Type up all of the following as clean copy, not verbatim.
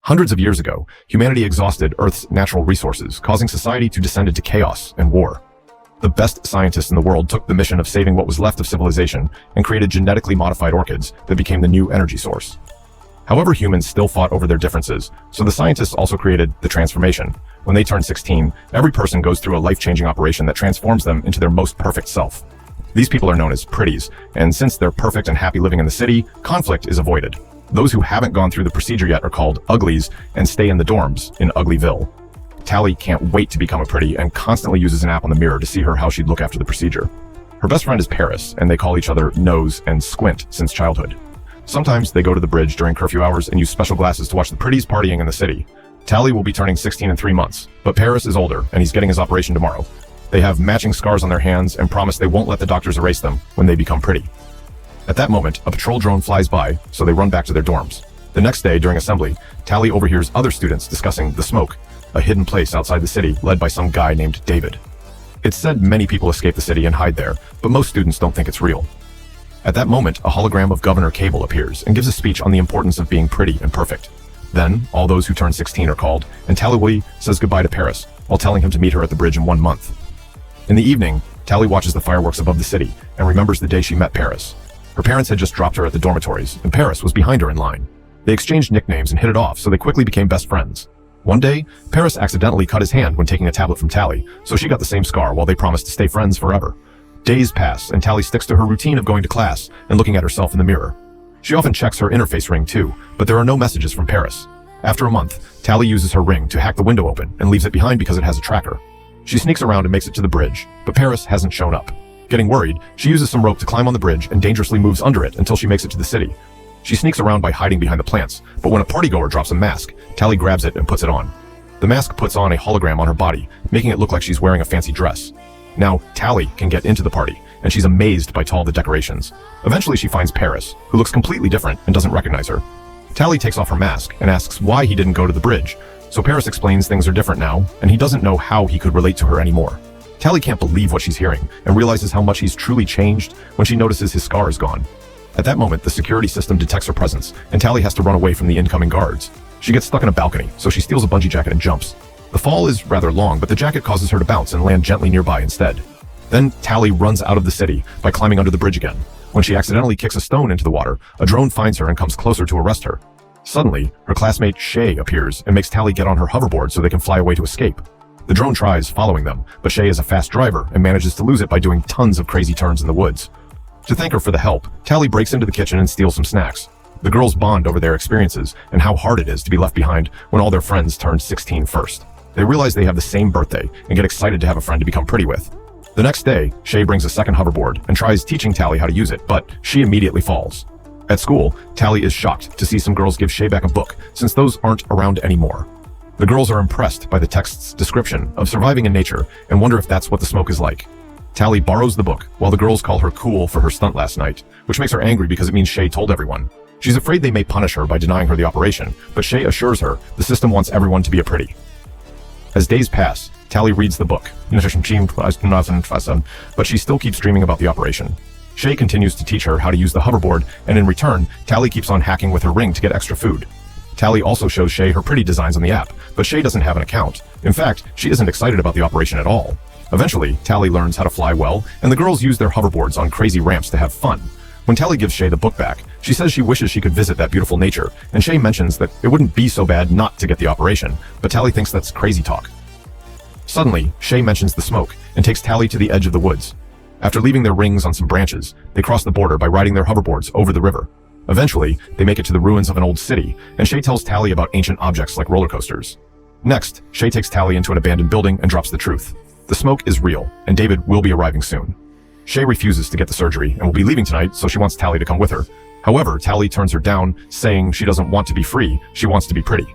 Hundreds of years ago, humanity exhausted Earth's natural resources, causing society to descend into chaos and war. The best scientists in the world took the mission of saving what was left of civilization and created genetically modified orchids that became the new energy source. However, humans still fought over their differences, so the scientists also created the transformation. When they turn 16, every person goes through a life-changing operation that transforms them into their most perfect self. These people are known as pretties, and since they're perfect and happy living in the city, conflict is avoided. Those who haven't gone through the procedure yet are called uglies and stay in the dorms in Uglyville. Tally can't wait to become a pretty and constantly uses an app on the mirror to see how she'd look after the procedure. Her best friend is Paris, and they call each other Nose and Squint since childhood. Sometimes they go to the bridge during curfew hours and use special glasses to watch the pretties partying in the city. Tally will be turning 16 in 3 months, but Paris is older and he's getting his operation tomorrow. They have matching scars on their hands and promise they won't let the doctors erase them when they become pretty. At that moment, a patrol drone flies by, so they run back to their dorms. The next day, during assembly, Tally overhears other students discussing the Smoke, a hidden place outside the city led by some guy named David. It's said many people escape the city and hide there, but most students don't think it's real. At that moment, a hologram of Governor Cable appears and gives a speech on the importance of being pretty and perfect. Then, all those who turn 16 are called, and Tally says goodbye to Paris, while telling him to meet her at the bridge in 1 month. In the evening, Tally watches the fireworks above the city and remembers the day she met Paris. Her parents had just dropped her at the dormitories, and Paris was behind her in line. They exchanged nicknames and hit it off, so they quickly became best friends. One day, Paris accidentally cut his hand when taking a tablet from Tally, so she got the same scar while they promised to stay friends forever. Days pass, and Tally sticks to her routine of going to class and looking at herself in the mirror. She often checks her interface ring too, but there are no messages from Paris. After a month, Tally uses her ring to hack the window open and leaves it behind because it has a tracker. She sneaks around and makes it to the bridge, but Paris hasn't shown up. Getting worried, she uses some rope to climb on the bridge and dangerously moves under it until she makes it to the city. She sneaks around by hiding behind the plants, but when a partygoer drops a mask, Tally grabs it and puts it on. The mask puts on a hologram on her body, making it look like she's wearing a fancy dress. Now, Tally can get into the party, and she's amazed by all the decorations. Eventually, she finds Paris, who looks completely different and doesn't recognize her. Tally takes off her mask and asks why he didn't go to the bridge, so Paris explains things are different now, and he doesn't know how he could relate to her anymore. Tally can't believe what she's hearing and realizes how much he's truly changed when she notices his scar is gone. At that moment, the security system detects her presence, and Tally has to run away from the incoming guards. She gets stuck in a balcony, so she steals a bungee jacket and jumps. The fall is rather long, but the jacket causes her to bounce and land gently nearby instead. Then Tally runs out of the city by climbing under the bridge again. When she accidentally kicks a stone into the water, a drone finds her and comes closer to arrest her. Suddenly, her classmate Shay appears and makes Tally get on her hoverboard so they can fly away to escape. The drone tries following them, but Shay is a fast driver and manages to lose it by doing tons of crazy turns in the woods. To thank her for the help, Tally breaks into the kitchen and steals some snacks. The girls bond over their experiences and how hard it is to be left behind when all their friends turn 16 first. They realize they have the same birthday and get excited to have a friend to become pretty with. The next day, Shay brings a second hoverboard and tries teaching Tally how to use it, but she immediately falls. At school, Tally is shocked to see some girls give Shay back a book, since those aren't around anymore. The girls are impressed by the text's description of surviving in nature and wonder if that's what the Smoke is like. Tally borrows the book, while the girls call her cool for her stunt last night, which makes her angry because it means Shay told everyone. She's afraid they may punish her by denying her the operation, but Shay assures her the system wants everyone to be a pretty. As days pass, Tally reads the book, but she still keeps dreaming about the operation. Shay continues to teach her how to use the hoverboard, and in return, Tally keeps on hacking with her ring to get extra food. Tally also shows Shay her pretty designs on the app, but Shay doesn't have an account. In fact, she isn't excited about the operation at all. Eventually, Tally learns how to fly well, and the girls use their hoverboards on crazy ramps to have fun. When Tally gives Shay the book back, she says she wishes she could visit that beautiful nature, and Shay mentions that it wouldn't be so bad not to get the operation, but Tally thinks that's crazy talk. Suddenly, Shay mentions the Smoke and takes Tally to the edge of the woods. After leaving their rings on some branches, they cross the border by riding their hoverboards over the river. Eventually, they make it to the ruins of an old city, and Shay tells Tally about ancient objects like roller coasters. Next, Shay takes Tally into an abandoned building and drops the truth. The Smoke is real, and David will be arriving soon. Shay refuses to get the surgery and will be leaving tonight, so she wants Tally to come with her. However, Tally turns her down, saying she doesn't want to be free, she wants to be pretty.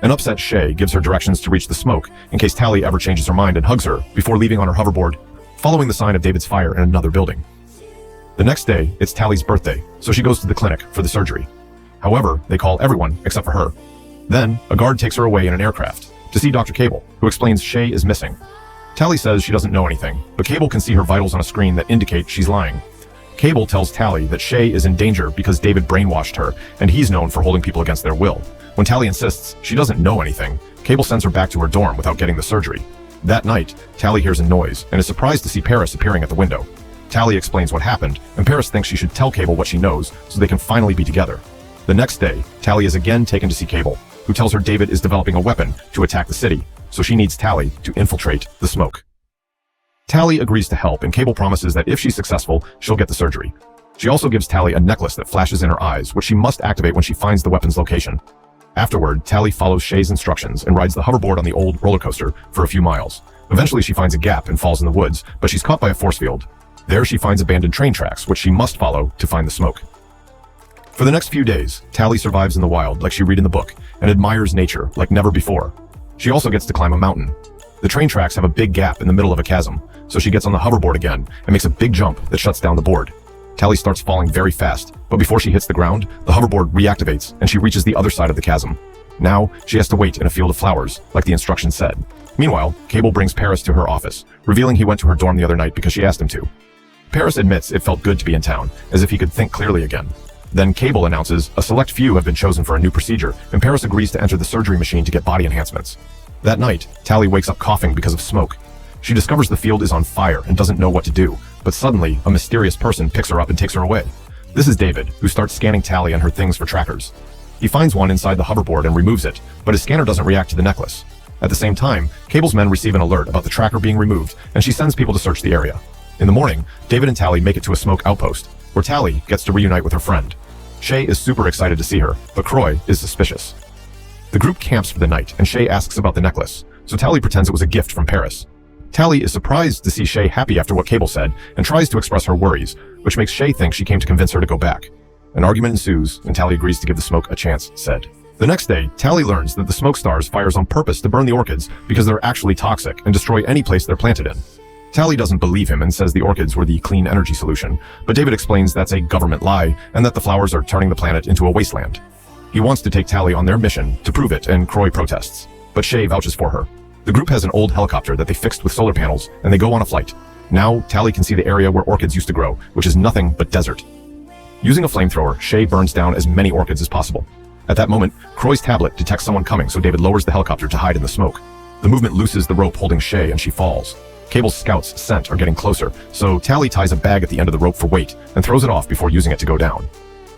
An upset Shay gives her directions to reach the Smoke in case Tally ever changes her mind and hugs her before leaving on her hoverboard, following the sign of David's fire in another building. The next day, it's Tally's birthday, so she goes to the clinic for the surgery. However, they call everyone except for her. Then, a guard takes her away in an aircraft to see Dr. Cable, who explains Shay is missing. Tally says she doesn't know anything, but Cable can see her vitals on a screen that indicate she's lying. Cable tells Tally that Shay is in danger because David brainwashed her, and he's known for holding people against their will. When Tally insists she doesn't know anything, Cable sends her back to her dorm without getting the surgery. That night, Tally hears a noise and is surprised to see Paris appearing at the window. Tally explains what happened, and Paris thinks she should tell Cable what she knows so they can finally be together. The next day, Tally is again taken to see Cable, who tells her David is developing a weapon to attack the city, so she needs Tally to infiltrate the smoke. Tally agrees to help, and Cable promises that if she's successful, she'll get the surgery. She also gives Tally a necklace that flashes in her eyes, which she must activate when she finds the weapon's location. Afterward, Tally follows Shay's instructions and rides the hoverboard on the old roller coaster for a few miles. Eventually, she finds a gap and falls in the woods, but she's caught by a force field. There, she finds abandoned train tracks, which she must follow to find the smoke. For the next few days, Tally survives in the wild like she read in the book and admires nature like never before. She also gets to climb a mountain. The train tracks have a big gap in the middle of a chasm, so she gets on the hoverboard again and makes a big jump that shuts down the board. Tally starts falling very fast, but before she hits the ground, the hoverboard reactivates and she reaches the other side of the chasm. Now, she has to wait in a field of flowers, like the instructions said. Meanwhile, Cable brings Paris to her office, revealing he went to her dorm the other night because she asked him to. Paris admits it felt good to be in town, as if he could think clearly again. Then Cable announces a select few have been chosen for a new procedure, and Paris agrees to enter the surgery machine to get body enhancements. That night, Tally wakes up coughing because of smoke. She discovers the field is on fire and doesn't know what to do, but suddenly, a mysterious person picks her up and takes her away. This is David, who starts scanning Tally and her things for trackers. He finds one inside the hoverboard and removes it, but his scanner doesn't react to the necklace. At the same time, Cable's men receive an alert about the tracker being removed, and she sends people to search the area. In the morning, David and Tally make it to a smoke outpost, where Tally gets to reunite with her friend. Shay is super excited to see her, but Croy is suspicious. The group camps for the night, and Shay asks about the necklace, so Tally pretends it was a gift from Paris. Tally is surprised to see Shay happy after what Cable said, and tries to express her worries, which makes Shay think she came to convince her to go back. An argument ensues, and Tally agrees to give the smoke a chance, said. The next day, Tally learns that the smoke stars fires on purpose to burn the orchids because they're actually toxic and destroy any place they're planted in. Tally doesn't believe him and says the orchids were the clean energy solution, but David explains that's a government lie and that the flowers are turning the planet into a wasteland. He wants to take Tally on their mission to prove it, and Croy protests, but Shay vouches for her. The group has an old helicopter that they fixed with solar panels, and they go on a flight. Now, Tally can see the area where orchids used to grow, which is nothing but desert. Using a flamethrower, Shay burns down as many orchids as possible. At that moment, Croy's tablet detects someone coming, so David lowers the helicopter to hide in the smoke. The movement looses the rope holding Shay, and she falls. Cable's scouts scent are getting closer, so Tally ties a bag at the end of the rope for weight and throws it off before using it to go down.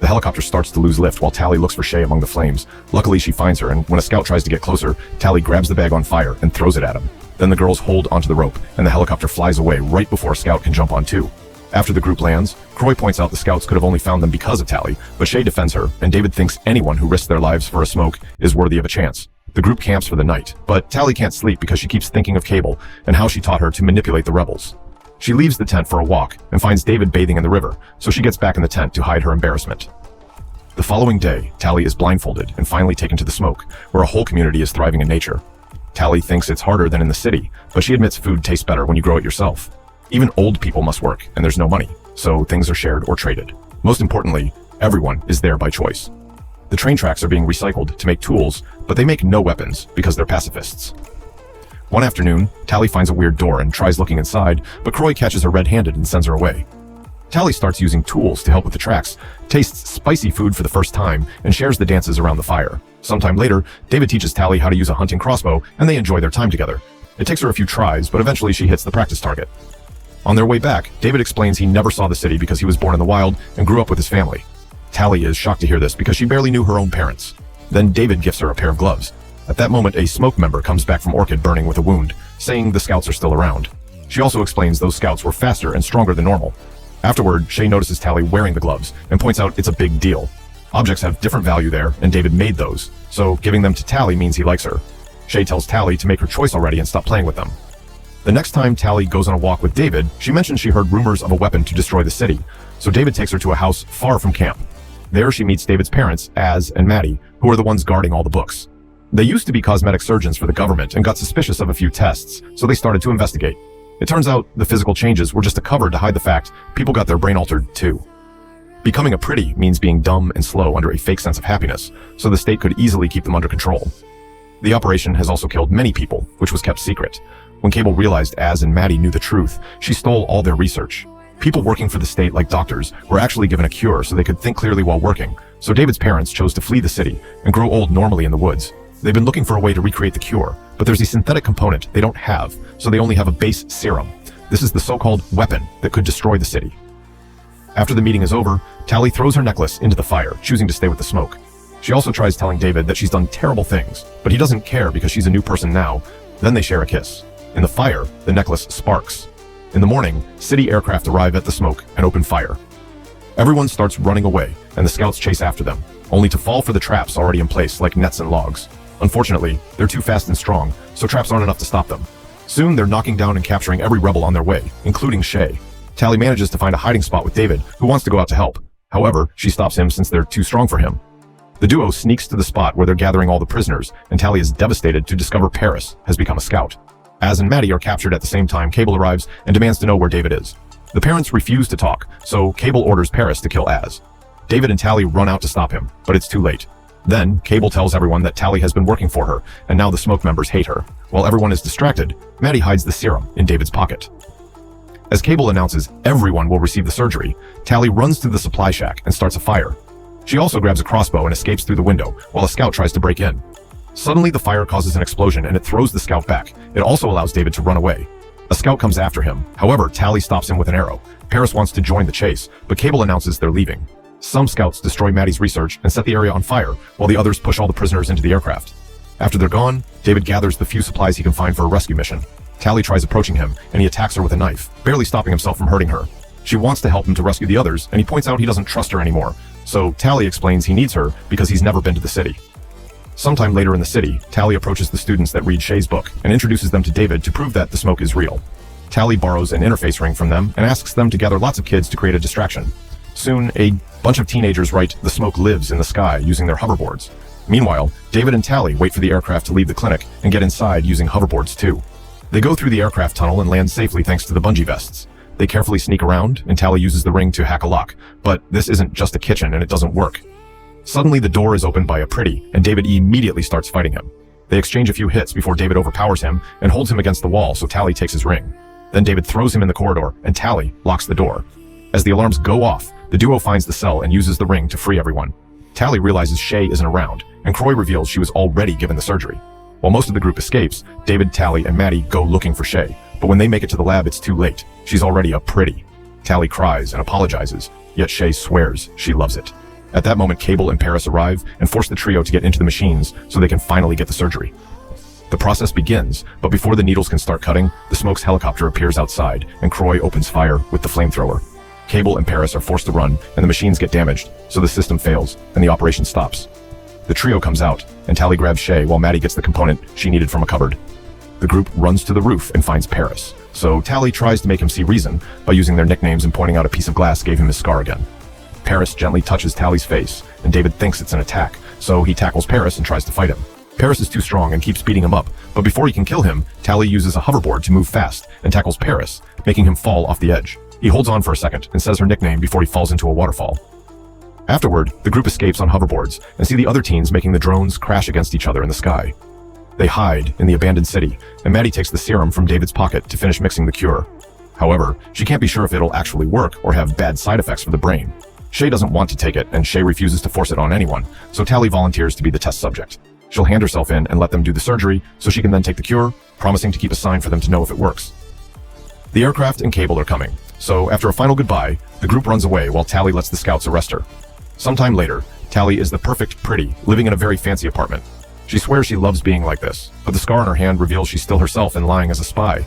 The helicopter starts to lose lift while Tally looks for Shay among the flames. Luckily, she finds her, and when a scout tries to get closer, Tally grabs the bag on fire and throws it at him. Then the girls hold onto the rope, and the helicopter flies away right before a scout can jump on too. After the group lands, Croy points out the scouts could have only found them because of Tally, but Shay defends her, and David thinks anyone who risks their lives for a smoke is worthy of a chance. The group camps for the night, but Tally can't sleep because she keeps thinking of Cable and how she taught her to manipulate the rebels. She leaves the tent for a walk and finds David bathing in the river, so she gets back in the tent to hide her embarrassment. The following day, Tally is blindfolded and finally taken to the smoke, where a whole community is thriving in nature. Tally thinks it's harder than in the city, but she admits food tastes better when you grow it yourself. Even old people must work, and there's no money, so things are shared or traded. Most importantly, everyone is there by choice. The train tracks are being recycled to make tools, but they make no weapons because they're pacifists. One afternoon, Tally finds a weird door and tries looking inside, but Croy catches her red-handed and sends her away. Tally starts using tools to help with the tracks, tastes spicy food for the first time, and shares the dances around the fire. Sometime later, David teaches Tally how to use a hunting crossbow, and they enjoy their time together. It takes her a few tries, but eventually she hits the practice target. On their way back, David explains he never saw the city because he was born in the wild and grew up with his family. Tally is shocked to hear this because she barely knew her own parents. Then David gifts her a pair of gloves. At that moment, a smoke member comes back from Orchid burning with a wound, saying the scouts are still around. She also explains those scouts were faster and stronger than normal. Afterward, Shay notices Tally wearing the gloves and points out it's a big deal. Objects have different value there, and David made those, so giving them to Tally means he likes her. Shay tells Tally to make her choice already and stop playing with them. The next time Tally goes on a walk with David, she mentions she heard rumors of a weapon to destroy the city, so David takes her to a house far from camp. There she meets David's parents, Az and Maddie, who are the ones guarding all the books. They used to be cosmetic surgeons for the government and got suspicious of a few tests, so they started to investigate. It turns out the physical changes were just a cover to hide the fact people got their brain altered too. Becoming a pretty means being dumb and slow under a fake sense of happiness, so the state could easily keep them under control. The operation has also killed many people, which was kept secret. When Cable realized Az and Maddie knew the truth, she stole all their research. People working for the state, like doctors, were actually given a cure so they could think clearly while working. So David's parents chose to flee the city and grow old normally in the woods. They've been looking for a way to recreate the cure, but there's a synthetic component they don't have, so they only have a base serum. This is the so-called weapon that could destroy the city. After the meeting is over, Tally throws her necklace into the fire, choosing to stay with the smoke. She also tries telling David that she's done terrible things, but he doesn't care because she's a new person now. Then they share a kiss. In the fire, the necklace sparks. In the morning, city aircraft arrive at the smoke and open fire. Everyone starts running away, and the scouts chase after them, only to fall for the traps already in place like nets and logs. Unfortunately, they're too fast and strong, so traps aren't enough to stop them. Soon, they're knocking down and capturing every rebel on their way, including Shay. Tally manages to find a hiding spot with David, who wants to go out to help. However, she stops him since they're too strong for him. The duo sneaks to the spot where they're gathering all the prisoners, and Tally is devastated to discover Paris has become a scout. Az and Maddie are captured at the same time. Cable arrives and demands to know where David is. The parents refuse to talk, so Cable orders Paris to kill Az. David and Tally run out to stop him, but it's too late. Then, Cable tells everyone that Tally has been working for her, and now the smoke members hate her. While everyone is distracted, Maddie hides the serum in David's pocket. As Cable announces everyone will receive the surgery, Tally runs to the supply shack and starts a fire. She also grabs a crossbow and escapes through the window, while a scout tries to break in. Suddenly, the fire causes an explosion and it throws the scout back. It also allows David to run away. A scout comes after him. However, Tally stops him with an arrow. Paris wants to join the chase, but Cable announces they're leaving. Some scouts destroy Maddie's research and set the area on fire, while the others push all the prisoners into the aircraft. After they're gone, David gathers the few supplies he can find for a rescue mission. Tally tries approaching him, and he attacks her with a knife, barely stopping himself from hurting her. She wants to help him to rescue the others, and he points out he doesn't trust her anymore. So Tally explains he needs her because he's never been to the city. Sometime later in the city, Tally approaches the students that read Shay's book and introduces them to David to prove that the smoke is real. Tally borrows an interface ring from them and asks them to gather lots of kids to create a distraction. Soon, a bunch of teenagers write "The smoke lives" in the sky using their hoverboards. Meanwhile, David and Tally wait for the aircraft to leave the clinic and get inside using hoverboards too. They go through the aircraft tunnel and land safely thanks to the bungee vests. They carefully sneak around, and Tally uses the ring to hack a lock, but this isn't just a kitchen and it doesn't work. Suddenly, the door is opened by a pretty, and David immediately starts fighting him. They exchange a few hits before David overpowers him and holds him against the wall so Tally takes his ring. Then David throws him in the corridor, and Tally locks the door. As the alarms go off, the duo finds the cell and uses the ring to free everyone. Tally realizes Shay isn't around, and Croy reveals she was already given the surgery. While most of the group escapes, David, Tally, and Maddie go looking for Shay, but when they make it to the lab, it's too late. She's already a pretty. Tally cries and apologizes, yet Shay swears she loves it. At that moment, Cable and Paris arrive and force the trio to get into the machines so they can finally get the surgery. The process begins, but before the needles can start cutting, the smoke's helicopter appears outside, and Croy opens fire with the flamethrower. Cable and Paris are forced to run, and the machines get damaged, so the system fails, and the operation stops. The trio comes out, and Tally grabs Shay while Maddie gets the component she needed from a cupboard. The group runs to the roof and finds Paris, so Tally tries to make him see reason by using their nicknames and pointing out a piece of glass gave him his scar again. Paris gently touches Tally's face, and David thinks it's an attack, so he tackles Paris and tries to fight him. Paris is too strong and keeps beating him up, but before he can kill him, Tally uses a hoverboard to move fast and tackles Paris, making him fall off the edge. He holds on for a second and says her nickname before he falls into a waterfall. Afterward, the group escapes on hoverboards and see the other teens making the drones crash against each other in the sky. They hide in the abandoned city, and Maddie takes the serum from David's pocket to finish mixing the cure. However, she can't be sure if it'll actually work or have bad side effects for the brain. Shay doesn't want to take it, and Shay refuses to force it on anyone, so Tally volunteers to be the test subject. She'll hand herself in and let them do the surgery so she can then take the cure, promising to keep a sign for them to know if it works. The aircraft and Cable are coming, so after a final goodbye, the group runs away while Tally lets the scouts arrest her. Sometime later, Tally is the perfect pretty, living in a very fancy apartment. She swears she loves being like this, but the scar on her hand reveals she's still herself and lying as a spy.